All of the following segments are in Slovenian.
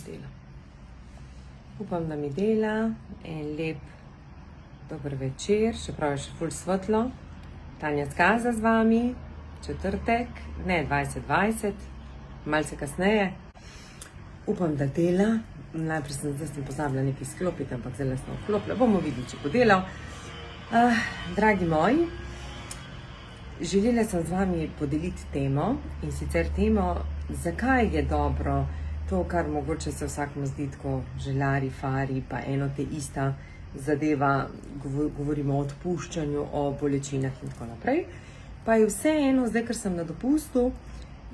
dela. Upam, da mi dela. En lep dober večer, čeprav je še ful svetlo. Tanja Skaza z vami, četrtek, ne 2020, malce kasneje. Upam, da dela. Najprej sem pozabila nekaj sklopiti, ampak zdaj sem vklopila. Bomo videli, če bo delal. Dragi moji, želela sem z vami podeliti temo, in sicer temo, zakaj je dobro to, kar mogoče se vsakmu zdi tako želari, fari, pa eno te ista zadeva, govorimo o odpuščanju, o bolečinah in tako naprej. Pa je vseeno, zdaj, ker sem na dopustu,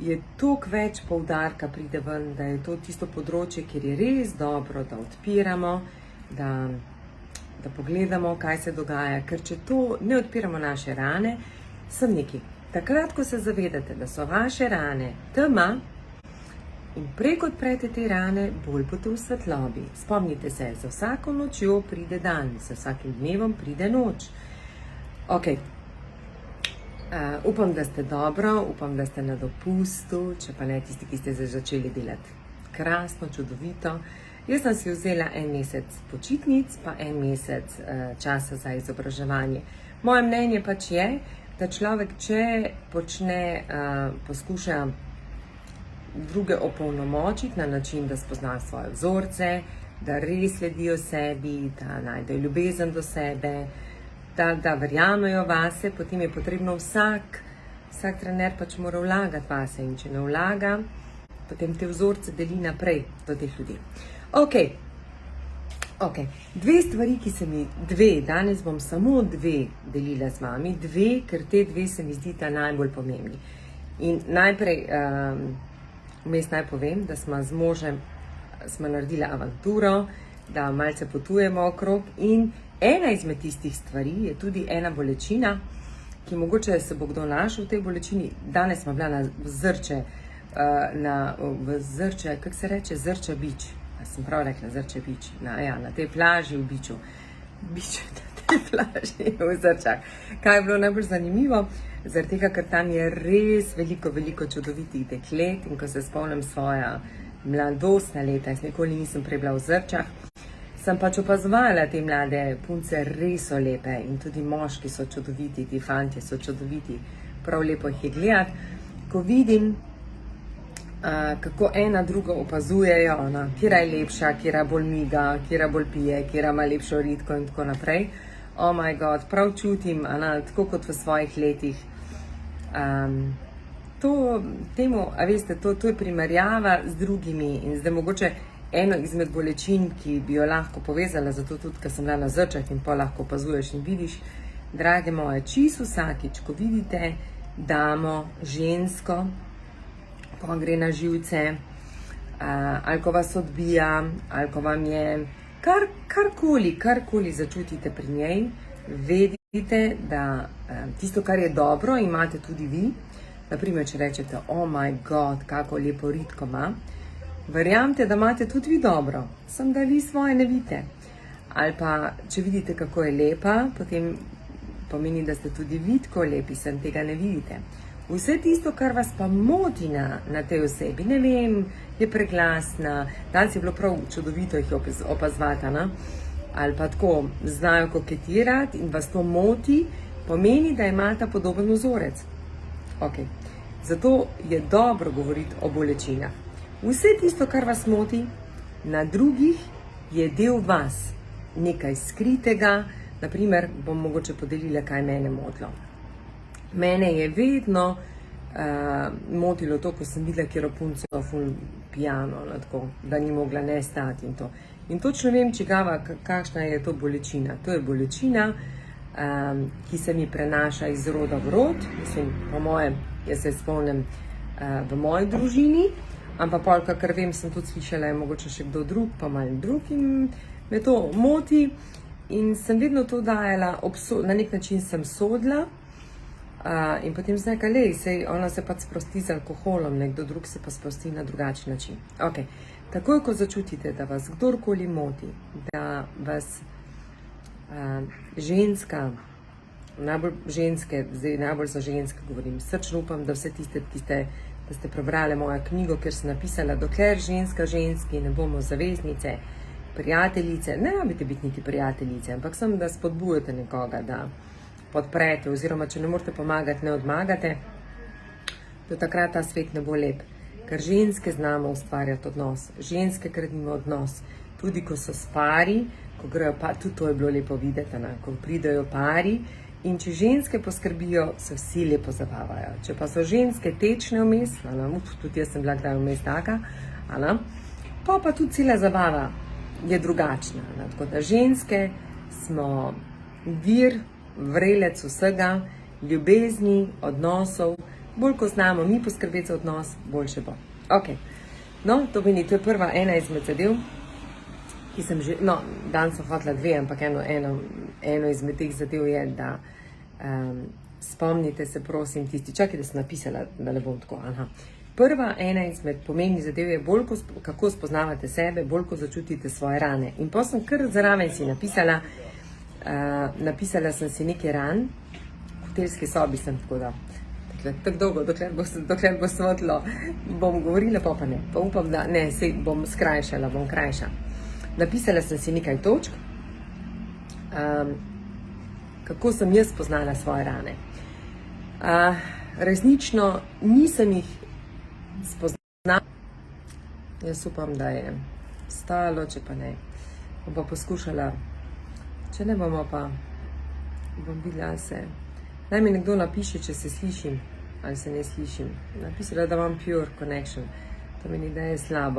je toliko več poudarka pride ven, da je to tisto področje, kjer je res dobro, da odpiramo, da pogledamo, kaj se dogaja, ker če to ne odpiramo naše rane, sem neki. Takrat, ko se zavedate, da so vaše rane tema in preko odprete te rane, bolj boste v svetlobi. Spomnite se, za vsako nočjo pride dan, za vsakim dnevom pride noč. Ok. Upam, da ste dobro, upam, da ste na dopustu, če pa ne tisti, ki ste začeli delati krasno, čudovito. Jaz sem si vzela en mesec počitnic, pa en mesec časa za izobraževanje. Moje mnenje pač je, da človek, če poskuša druge opolnomočiti na način, da spozna svoje vzorce, da res sledijo sebi, da najdejo ljubezen do sebe, da verjamejo vase, potem je potrebno vsak trener pač mora vlagati vase, in če ne vlaga, potem te vzorce deli naprej do teh ljudi. Ok, dve stvari, danes bom samo dve delila z vami, ker te dve se mi zdita najbolj pomembni. In najprej, vmes naj povem, da smo z možem naredila avanturo, da malce potujemo okrog, in ena izmed tistih stvari je tudi ena bolečina, ki mogoče se bo kdo našel v tej bolečini. Danes smo bila na Zrče, kako se reče, Zrča Beach. Sem prav rekla, Zrče Beach. Na tej plaži v Biču. Na tej plaži v Zrčah. Kaj je bilo najbolj zanimivo? Zaradi tega, ker tam je res veliko čudovitih deklet, in ko se spomnim svoja mladostna leta, jaz nikoli nisem prej bila v Zrčah, sem pač opazovala te mlade punce, res so lepe, in tudi moški so čudoviti, ti fantje so čudoviti, prav lepo jih je gledati. Ko vidim, kako ena drugo opazujejo, kjera je lepša, kjera bolj miga, kjera bolj pije, kjera ima lepšo ritko in tako naprej. Oh my god, prav čutim, tako kot v svojih letih. To je primerjava z drugimi, in zdaj mogoče eno izmed bolečin, ki bi jo lahko povezala, zato tudi, ker sem bila na Zrčah in pa lahko opazuješ in vidiš, drage moje, čisto vsakič, ko vidite damo, žensko, ko vam gre na živce, ali ko vas odbija, ali ko vam je karkoli začutite pri njej, vedite, da tisto, kar je dobro, imate tudi vi. Naprimer, če rečete, oh my god, kako lepo ritko ima, verjamete, da imate tudi vi dobro, samo da vi svoje ne vidite. Ali pa, če vidite, kako je lepa, potem pomeni, da ste tudi vi tako lepi, sem tega ne vidite. Vse tisto, kar vas pa moti na tej osebi, ne vem, je preglasna, danes je bilo prav čudovito jih opazovati, ali pa tako znajo koketirati in vas to moti, pomeni, da imate podoben vzorec. Ok, zato je dobro govoriti o bolečinah. Vse tisto, kar vas moti na drugih, je del vas, nekaj skritega. Naprimer, bom mogoče podelila, kaj mene motilo. Mene je vedno motilo to, ko sem videla kjero punco ful pijano, da ni mogla ne stati in to. In točno vem, kakšna je to bolečina. To je bolečina, ki se mi prenaša iz roda v rod. Mislim, po mojem, jaz se spomnim v moji družini, ampak pol, kakor vem, sem tudi slišala, je mogoče še kdo drug, pa malo drug, in me to moti. In sem vedno to dajala, na nek način sem sodila, in potem sem rekla, sej ona se pač sprosti z alkoholom, nekdo drug se pa sprosti na drugačen način. Ok, takoj, ko začutite, da vas kdorkoli moti, da vas ženska, najbolj ženske, zdaj najbolj za ženske govorim, srčno upam, da vse tiste, ki ste da ste prebrali mojo knjigo, kjer sem napisala, dokler ženska ženski ne bomo zaveznice, prijateljice, ne rabite biti niti prijateljice, ampak sem, da spodbujate nekoga, da podprete, oziroma če ne morete pomagati, ne odmagate, do takrat ta svet ne bo lep. Ker ženske znamo ustvarjati odnos, ženske gradimo odnos, tudi ko so s pari, ko grejo pa, tudi to je bilo lepo videti, ko pridejo pari, in če ženske poskrbijo, se vsi lepo zabavajo. Če pa so ženske tečne vmes, tudi jaz sem bila kdaj vmes taka, pa tudi cela zabava je drugačna. Tako da ženske smo vir, vrelec vsega, ljubezni, odnosov, bolj ko znamo mi poskrbeti za odnos, boljše bo. Ok, no, to je prva ena izmed zadev, ki sem že, danes sem hotela dve, ampak eno izmed teh zadev je, da spomnite se, prosim, tisti, čakaj, da sem napisala, da ne bom tako, Prva ena izmed pomembnih zadev je bolj, kako spoznavate sebe, bolj, ko začutite svoje rane. In pa sem kar zraven si napisala sem si nekaj ran, v hotelski sobi sem, tako da, tako dolgo, dokler bo svetlo, bom govorila, pa ne, pa upam, da ne, sej bom skrajšala, bom krajša. Napisala sem si nekaj točk, kako sem jaz spoznala svoje rane. Resnično nisem jih spoznala, jaz upam, da je stalo, če pa ne, bom pa poskušala, če ne bomo pa, bom videla se. Naj mi nekdo napiše, če se slišim ali se ne slišim. Napisala, da imam pure connection, to meni, da je slab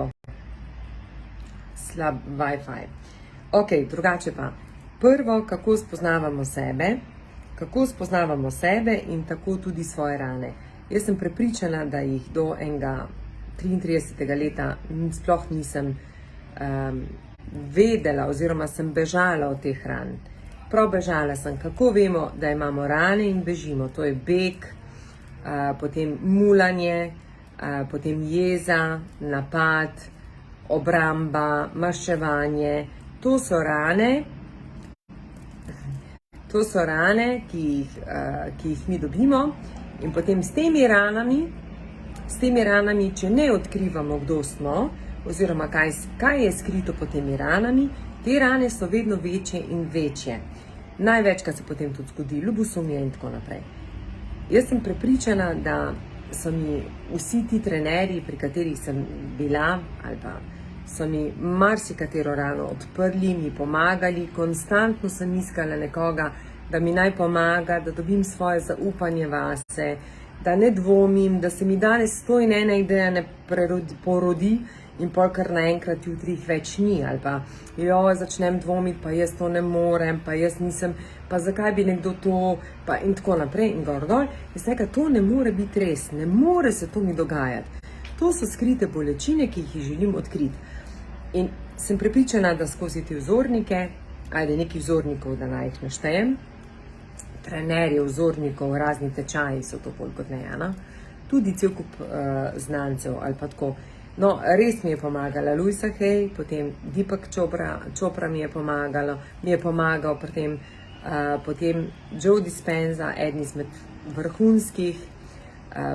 Wi-Fi. Ok, drugače pa. Prvo, kako spoznavamo sebe in tako tudi svoje rane. Jaz sem prepričana, da jih do enega 33. leta sploh nisem vedela oziroma sem bežala od teh ran. Prav bežala sem, kako vemo, da imamo rane in bežimo. To je beg, potem mulanje, potem jeza, napad, obramba, maščevanje. To so rane, ki jih mi dobimo, in potem s temi ranami, če ne odkrivamo, kdo smo, oziroma kaj je skrito pod temi ranami, te rane so vedno večje in večje. Največkrat se potem tudi zgodi ljubosumje in tako naprej. Jaz sem prepričana, da so mi vsi ti trenerji, pri katerih sem bila, ali pa so mi marsikatero rano odprli, mi pomagali, konstantno sem iskala nekoga, da mi naj pomaga, da dobim svoje zaupanje vase, da ne dvomim, da se mi danes 101 ideja ne porodi in pol kar naenkrat jutri jih več ni, ali pa začnem dvomiti, pa jaz to ne morem, pa jaz nisem, pa zakaj bi nekdo to, pa in tako naprej in gor dol. Jaz nekaj, to ne more biti res, ne more se to mi dogajati. To so skrite bolečine, ki jih želim odkriti. In sem prepričana, da skozi te vzornike, nekaj vzornikov, da naj jih naštejem, trenerjev, vzornikov, razni tečaji so to bolj kot ne, tudi cel kup znancev ali pa tako. No, res mi je pomagala Louisa Hay, potem Deepak Chopra mi je pomagal pri tem, potem Joe Dispenza, eden izmed vrhunskih,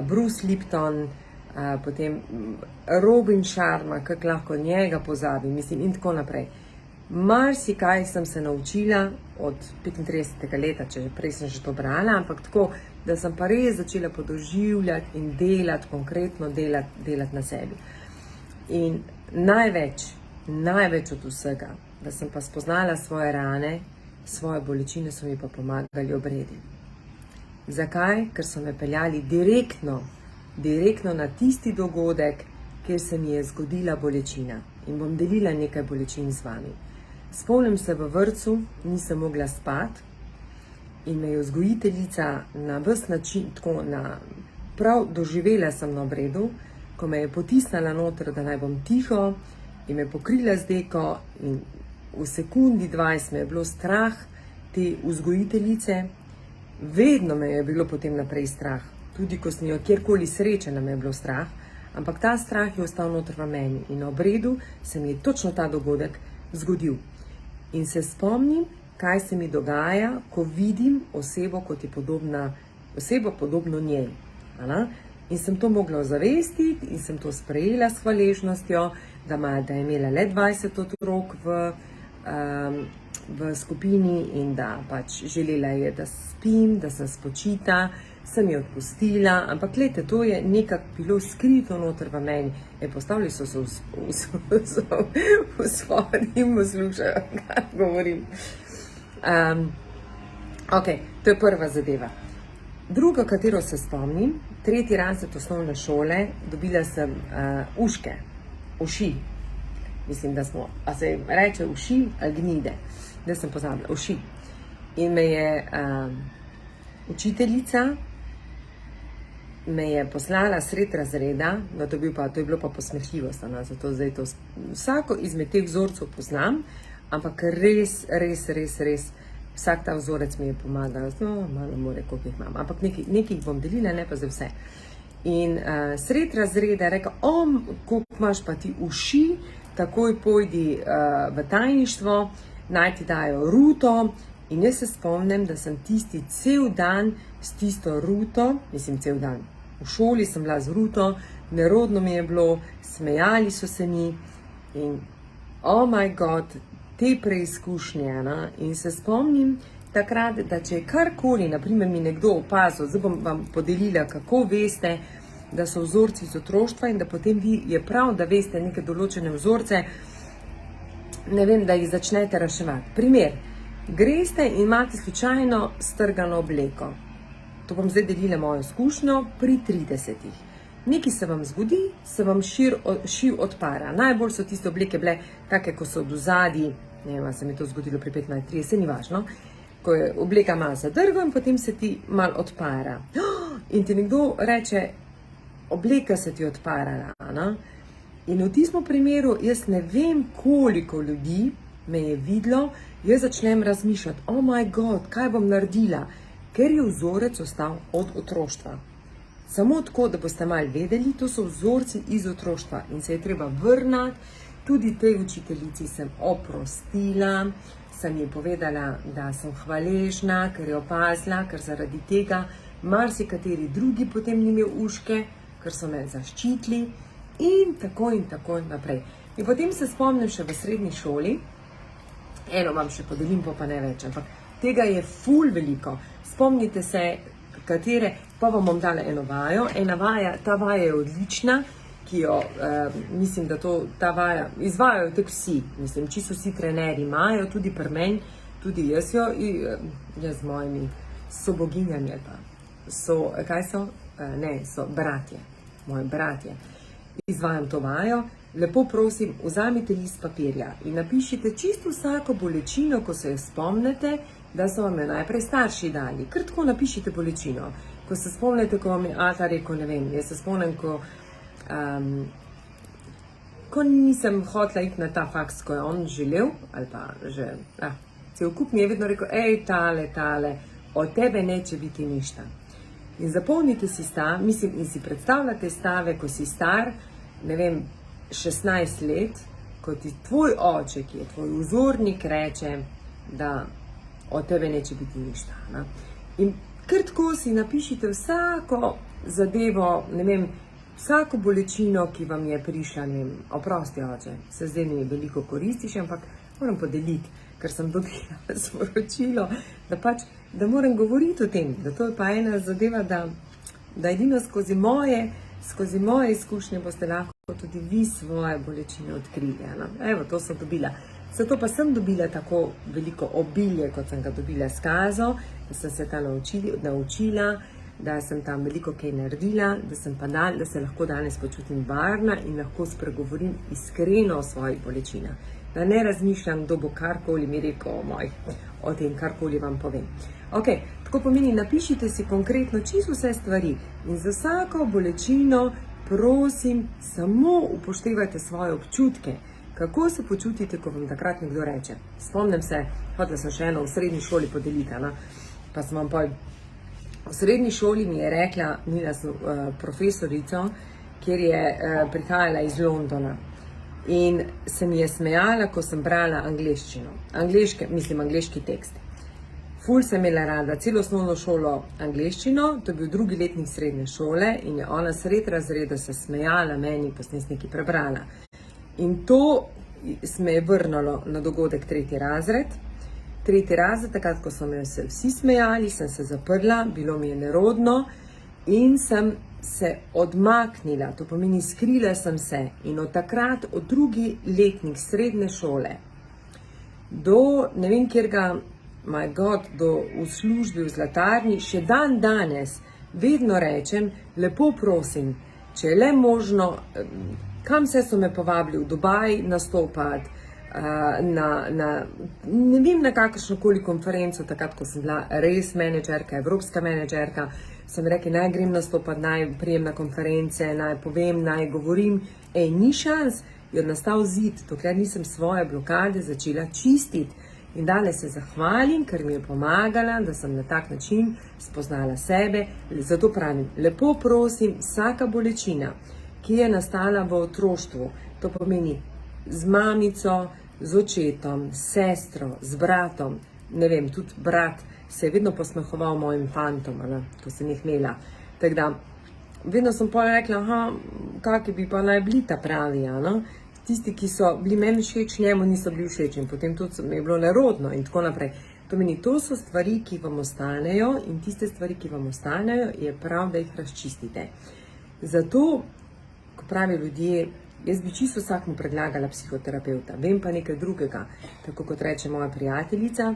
Bruce Lipton, potem Robin Sharma, kako lahko njega pozabim, in tako naprej. Marsikaj sem se naučila od 35. leta, če prej sem že to brala, ampak tako, da sem pa res začela podoživljati in delati, konkretno delati na sebi. In največ od vsega, da sem pa spoznala svoje rane, svoje bolečine, so mi pa pomagali obredi. Zakaj? Ker so me peljali direktno na tisti dogodek, kjer se mi je zgodila bolečina. In bom delila nekaj bolečin z vami. Spomnim se, v vrtcu nisem mogla spati in me je vzgojiteljica na ves način, prav doživela sem na obredu, ko me je potisnila noter, da naj bom tiho, in me pokrila z deko, in v sekundi 20 me je bilo strah te vzgojiteljice. Vedno me je bilo potem naprej strah, tudi ko sem jo kjerkoli srečala, me je bilo strah, ampak ta strah je ostal noter v meni in na obredu se mi je točno ta dogodek zgodil. In se spomnim, kaj se mi dogaja, ko vidim osebo, kot je podobno njej. In sem to mogla ozavestiti in sem to sprejela s hvaležnostjo, da je imela le 20 otrok v skupini in da pač želela je, da spim, da sem spočita, sem jo odpustila, ampak gledajte, to je nekako bilo skrito noter v meni. Postavili so se v spodnjem, poslušajo, kaj govorim. Ok, to je prva zadeva. Druga, katero se spomnim, 3. razred osnovne šole, dobila sem uši. Mislim, da smo, a se reče uši ali gnide, da sem pozabila, uši. In me je učiteljica me je poslala sred razreda, no to je bilo pa posmehljivost, zato zdaj to vsako izmed teh vzorcev poznam, ampak res, vsak ta vzorec mi je pomagal, malo more, koliko jih imam, ampak nekaj bom delila, ne pa za vse. In sred razreda je rekel, koliko imaš pa ti uši, takoj pojdi v tajništvo, naj ti dajo ruto. In jaz se spomnim, da sem tisti cel dan s tisto ruto, mislim cel dan, v šoli sem bila z ruto, nerodno mi je bilo, smejali so se mi in oh my god, te preizkušnje. In se spomnim takrat, da če je karkoli, naprimer mi nekdo opazil, zdaj bom vam podelila, kako veste, da so vzorci iz otroštva in da potem je prav, da veste neke določene vzorce, ne vem, da jih začnete reševati. Primer, greste in imate slučajno strgano obleko. To bom zdaj delila mojo izkušnjo pri 30. Nekaj se vam zgodi, se vam šiv odpara. Najbolj so tiste obleke bile take, ko so od ozadji, ne vem, se mi to zgodilo pri 15-30, ni važno, ko je obleka malo zadrga in potem se ti malo odpara. In ti nekdo reče, obleka se ti odpara. In v tistem primeru jaz ne vem, koliko ljudi me je videlo, jaz začnem razmišljati, oh my god, kaj bom naredila, ker je vzorec ostal od otroštva. Samo tako, da boste malo vedeli, to so vzorci iz otroštva in se je treba vrniti. Tudi tej učiteljici sem oprostila, sem ji povedala, da sem hvaležna, ker je opazila, ker zaradi tega marsikateri drugi potem ni imel uške, ker so me zaščitili in tako naprej. In potem se spomnim še v srednji šoli, eno vam še podelim, pa ne več, ampak tega je ful veliko. Spomnite se, katere, pa vam bom dala eno vajo. Ta vaja je odlična, ki jo, mislim, da ta vaja izvajajo tako vsi, mislim, čisto vsi trenerji imajo, tudi pri meni, tudi jaz jo, jaz z mojimi soboginjami, so bratje, moji bratje. Izvajam to vajo, lepo prosim, vzamite list papirja in napišite čisto vsako bolečino, ko se jo spomnite, da so vam jo najprej starši dali. Kar tako napišite bolečino. Ko se spomnite, ko vam je ata rekel, ne vem, jaz se spomnim, ko nisem hotela iti na ta faks, ko je on želel, ali pa že, cel kup mi je vedno rekel, tale, od tebe neće biti ništa. In zapomnite si in si predstavljate stave, ko si star, ne vem, 16 let, ko ti tvoj oče, ki je tvoj vzornik, reče, da od tebe neće biti ništa. In kar tako si napišite vsako zadevo, ne vem, vsako bolečino, ki vam je prišla, ne vem, oprosti oče, se zdaj mi veliko koristiš, ampak moram podeliti, ker sem dobila sporočilo, da moram govoriti o tem, da to je pa ena zadeva, da edino skozi moje izkušnje boste lahko tudi vi svoje bolečine odkrili. Evo, to sem dobila. Zato pa sem dobila tako veliko obilje, kot sem ga dobila s kazo, da sem se ta naučila, da sem tam veliko kaj naredila, da se lahko danes počutim varna in lahko spregovorim iskreno o svojih bolečinah. Da ne razmišljam, kdo bo karkoli mi rekel o tem, karkoli vam povem. Ok, tako pomeni, napišite si konkretno čisto vse stvari in za vsako bolečino, prosim, samo upoštevajte svoje občutke. Kako se počutite, ko vam takrat nekdo reče? Spomnim se, hotela sem še eno v srednji šoli podeliti, pa sem vam v srednji šoli mi je rekla, imela sem profesorico, kjer je prihajala iz Londona. In se mi je smejala, ko sem brala angleščino. Angleški tekst. ful sem imela rada celo osnovno šolo angleščino, to je bil drugi letnik srednje šole in je ona sred razreda se smejala meni, pa sem nekaj prebrala. In to me je vrnilo na dogodek tretji razred. Tretji razred, takrat, ko so me se vsi smejali, sem se zaprla, bilo mi je nerodno in sem se odmaknila, to pomeni skrila sem se. In od takrat, od drugi letnik srednje šole do ne vem kjerga, my God, do v službi v zlatarni, še dan danes vedno rečem, lepo prosim, če je le možno, kam vse so me povabili, v Dubaj nastopati, ne vem na kakršnokoli konferenco, takrat, ko sem bila res menedžerka, evropska menedžerka, sem rekla, naj grem nastopati, naj prijem na konference, naj povem, naj govorim, ni šans, je nastal zid, dokler nisem svoje blokade začela čistiti. In danes se zahvalim, ker mi je pomagala, da sem na tak način spoznala sebe. Zato pravim, lepo prosim, vsaka bolečina, ki je nastala v otroštvu, to pomeni z mamico, z očetom, s sestro, z bratom, ne vem, tudi brat se je vedno posmehoval mojim fantom, ko sem jih imela. Tako da, vedno sem pa rekla, kakšni bi pa naj bili ta pravi, tisti, ki so bili meni všeč, njemu niso bili všeč in potem tudi mi je bilo nerodno in tako naprej. To so stvari, ki vam ostanejo in tiste stvari, ki vam ostanejo, je prav, da jih razčistite. Zato, ko pravijo ljudje, jaz bi čisto vsakmu predlagala psihoterapeuta, vem pa nekaj drugega, tako kot reče moja prijateljica,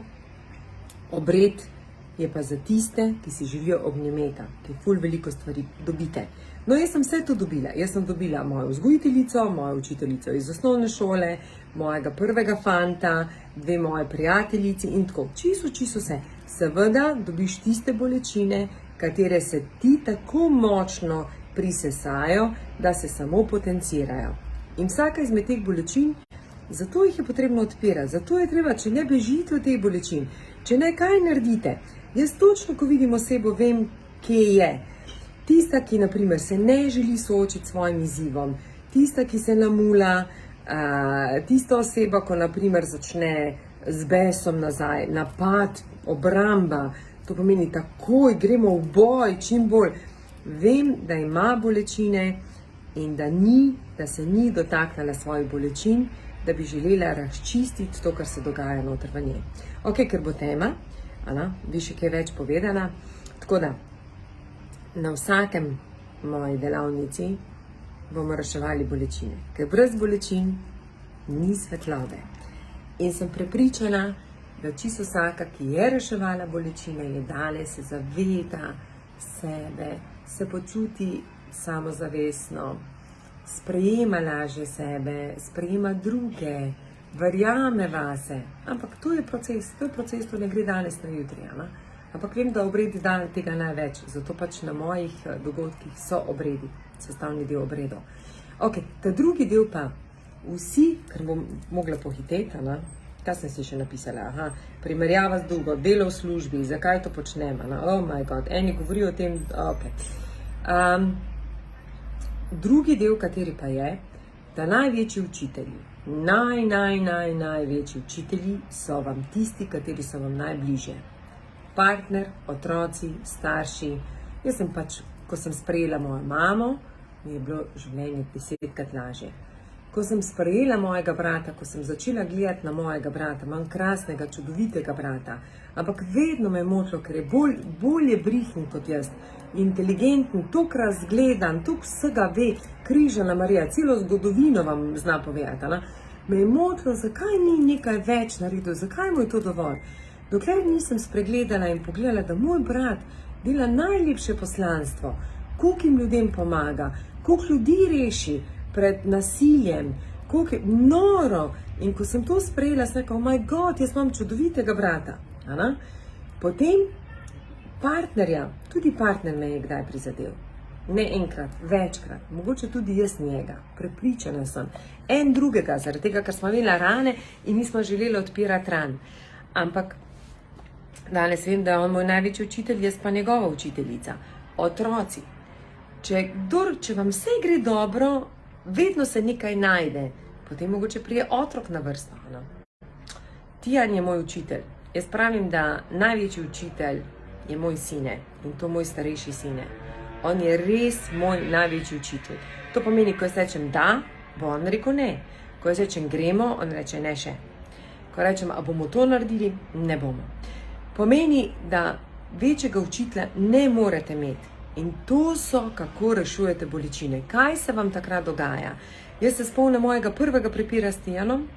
obred je pa za tiste, ki si želijo ognjemeta, ki ful veliko stvari dobite. No, jaz sem vse to dobila. Jaz sem dobila mojo vzgojiteljico, mojo učiteljico iz osnovne šole, mojega prvega fanta, 2 moje prijateljici in tako. Čisto vse. Seveda dobiš tiste bolečine, katere se ti tako močno prisesajo, da se samo potencirajo. In vsaka izmed teh bolečin, zato jih je potrebno odpirati. Zato je treba, če ne bežite od teh bolečin, če ne kaj naredite. Jaz točno, ko vidim osebo, vem, kje je. Tista, ki naprimer se ne želi soočiti s svojim izzivom, tista, ki se namula, tista oseba, ko naprimer začne z besom nazaj, napad, obramba, to pomeni takoj, gremo v boj, čim bolj. Vem, da ima bolečine in da se ni dotaknila svojih bolečin, da bi želela razčistiti to, kar se dogaja noter v njej. Ok, ker bo tema, bi še kaj več povedala, tako da, na vsakem moji delavnici bomo reševali bolečine, ker brez bolečin ni svetlobe. In sem prepričana, da čisto vsaka, ki je reševala bolečine, je danes se zaveda sebe, se počuti samozavestno, sprejema lažje sebe, sprejema druge, verjame vase. Ampak to je proces, to ne gre danes na jutri. Ampak vem, da obredi dan tega največ, zato pač na mojih dogodkih so obredi, sestavni del obredov. Ok, ta drugi del pa, vsi, ker bom mogla pohiteti, kaj sem si še napisala, primerjava z drugo, delo v službi, zakaj to počnem, oh my god, eni govorijo o tem, ok. Drugi del, kateri pa je, da največji učitelji, največji učitelji so vam tisti, kateri so vam najbližje. Partner, otroci, starši. Jaz sem pač, ko sem sprejela mojo mamo, mi je bilo življenje 10-krat lažje. Ko sem sprejela mojega brata, ko sem začela gledati na mojega brata, imam krasnega, čudovitega brata, ampak vedno me je motilo, ker je bolje brihnjen kot jaz, inteligenten, toliko razgledan, toliko vsega ve, križana Marija, celo zgodovino vam zna povedati. Me je motilo, zakaj ni nekaj več naredil, zakaj mu je to dovolj. Dokler nisem spregledala in pogledala, da moj brat dela najlepše poslanstvo, koliko jim ljudem pomaga, koliko ljudi reši pred nasiljem, koliko je noro. In ko sem to sprejela, sem rekla, oh my god, jaz imam čudovitega brata. Potem partnerja, tudi partner me je kdaj prizadel. Ne enkrat, večkrat, mogoče tudi jaz njega, prepričana sem. En drugega, zaradi tega, ker smo imeli rane in nismo želeli odpirati ran. Ampak danes vem, da je on moj največji učitelj, jaz pa njegova učiteljica. Otroci. Če vam vse gre dobro, vedno se nekaj najde. Potem mogoče prije otrok na vrsto. Tijan je moj učitelj. Jaz pravim, da največji učitelj je moj sine in to moj starejši sine. On je res moj največji učitelj. To pomeni, ko jaz rečem da, bo on rekel ne. Ko jaz rečem gremo, on reče ne še. Ko rečem, a bomo to naredili, ne bomo. Pomeni, da večjega učitelja ne morete imeti. In to so, kako rešujete bolečine. Kaj se vam takrat dogaja? Jaz se spomnim mojega prvega prepira s Tijanom.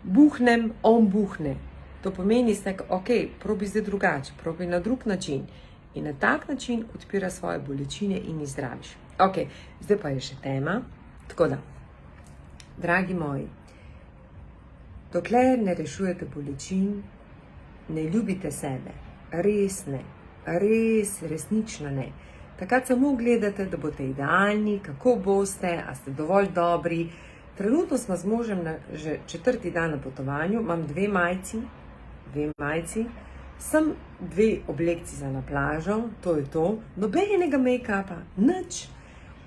Buhnem, on buhne. To pomeni, ok, probi zdaj drugače, probi na drug način. In na tak način odpira svoje bolečine in jih zdraviš. Ok, zdaj pa je še tema. Tako da, dragi moji, dokler ne rešujete bolečin, ne ljubite sebe. Res ne. Resnično ne. Takrat samo gledate, da boste idealni, kako boste, a ste dovolj dobri. Trenutno smo z možem že 4. dan na potovanju, imam 2 majici, sem 2 oblekci za na plažo, to je to, nobenega make-upa, nič.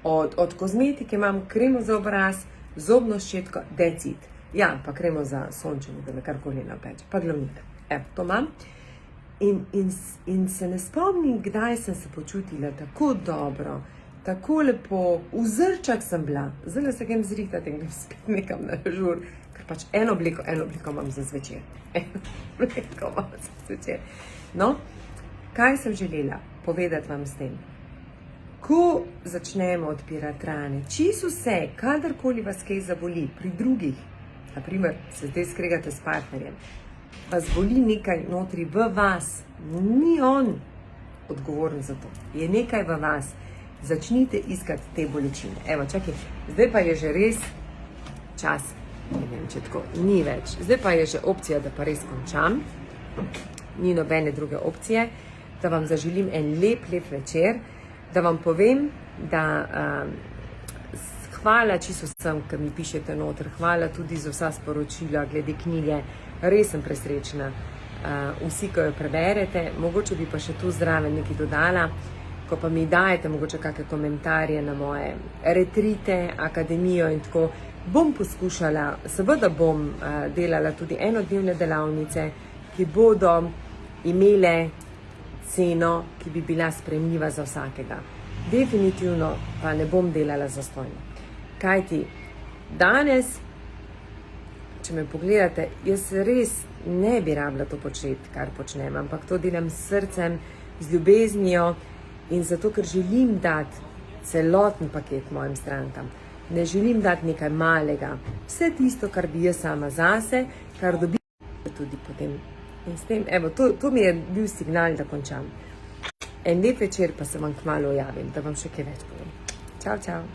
Od kozmetike imam kremo za obraz, zobno ščetko, that's it. Ja, pa kremo za sončenje, da me karkoli ne opeče, pa glavnik. Evo, to imam. In se ne spomnim, kdaj sem se počutila tako dobro, tako lepo, vzrčak sem bila. Zdaj se grem zrihtati in grem spet nekam na žur, ker pač eno obliko imam za zvečer. No, kaj sem želela povedati vam s tem? Ko začnemo odpirati rane, čisto vse, kadarkoli vas kaj zaboli pri drugih, naprimer se zdaj skregate s partnerjem, vas boli nekaj notri v vas, ni on odgovoren za to, je nekaj v vas, začnite iskati te bolečine. Evo, čakaj, zdaj pa je že res čas, ne vem, če tako, ni več. Zdaj pa je že opcija, da pa res končam, ni nobene druge opcije, da vam zaželim en lep večer, da vam povem, da hvala čisto vsem, ki mi pišete noter, hvala tudi za vsa sporočila glede knjige, res sem presrečna. Vsi, ko jo preberete, mogoče bi pa še tu zraven nekaj dodala, ko pa mi dajete mogoče kakšne komentarje na moje retrite, akademijo in tako, bom poskušala, seveda bom delala tudi enodnevne delavnice, ki bodo imele ceno, ki bi bila sprejemljiva za vsakega. Definitivno pa ne bom delala zastonj. Kajti danes, če me pogledate, jaz res ne bi rabila to početi, kar počnem, ampak to delam s srcem, z ljubeznijo in zato, ker želim dati celoten paket mojim strankam. Ne želim dati nekaj malega. Vse tisto, kar bi jaz sama zase, kar dobim tudi potem. In s tem, evo, to mi je bil signal, da končam. En lep večer pa se vam kmalu javim, da vam še kaj več povem. Čau, čau.